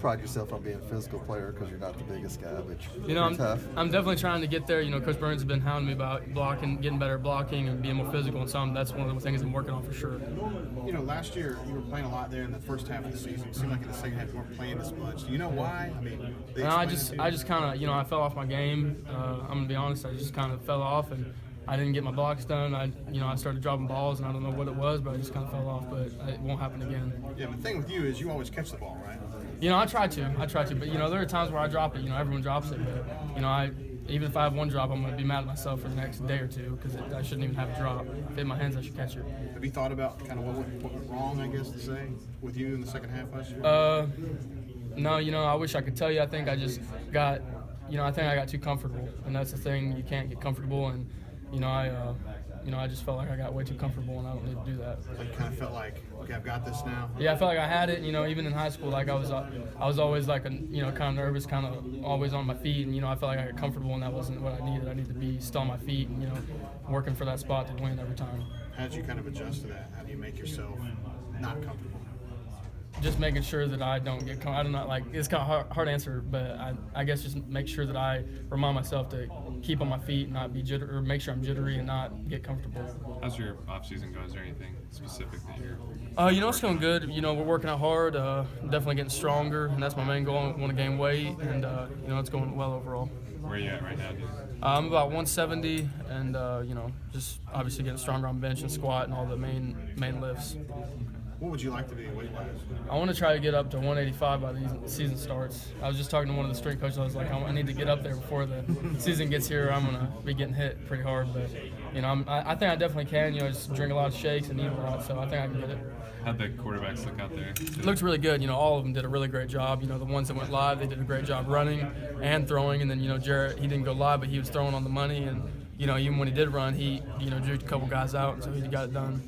pride yourself on being a physical player because you're not the biggest guy, but you're I'm tough. definitely trying to get there. Coach Burns has been hounding me about blocking, getting better at blocking, and being more physical. And that's one of the things I'm working on for sure. Last year you were playing a lot there in the first half of the season. It seemed like in the second half you weren't playing as much. Do you know why? I just kind of, I fell off my game. I'm gonna be honest. I just kind of fell off, and I didn't get my blocks done. I started dropping balls, and I don't know what it was, but I just kind of fell off. But it won't happen again. Yeah, the thing with you is you always catch the ball, right? I try to, but there are times where I drop it. Everyone drops it, but even if I have one drop, I'm gonna be mad at myself for the next day or two because I shouldn't even have a drop. If it hit my hands, I should catch it. Have you thought about kind of what went wrong, I guess to say, with you in the second half last year? No, I wish I could tell you. I think I just got, I think I got too comfortable, and that's the thing. You can't get comfortable, and I just felt like I got way too comfortable, and I don't need to do that. So you kind of felt like, okay, I've got this now. Yeah, I felt like I had it. Even in high school, like I was always like kind of nervous, kind of always on my feet, and I felt like I got comfortable, and that wasn't what I needed. I needed to be still on my feet, and working for that spot to win every time. How did you kind of adjust to that? How do you make yourself not comfortable? Just making sure that I don't get I don't know, like, it's kind of hard to answer, but I guess just make sure that I remind myself to keep on my feet and not be jittery, or make sure I'm jittery and not get comfortable. How's your off season going? Is there anything specific that you're it's going good. We're working out hard, definitely getting stronger, and that's my main goal. I want to gain weight, and it's going well overall. Where are you at right now, dude? I'm about 170, and just obviously getting stronger on bench and squat and all the main lifts. What would you like to be weight-wise? I want to try to get up to 185 by the season starts. I was just talking to one of the strength coaches. I was like, I need to get up there before the season gets here. I'm going to be getting hit pretty hard. But, I think I definitely can. Just drink a lot of shakes and eat a lot, so I think I can get it. How'd the quarterbacks look out there? It looked really good. All of them did a really great job. The ones that went live, they did a great job running and throwing. And then, Jarrett, he didn't go live, but he was throwing on the money. And, even when he did run, he, juked a couple guys out, and so he got it done.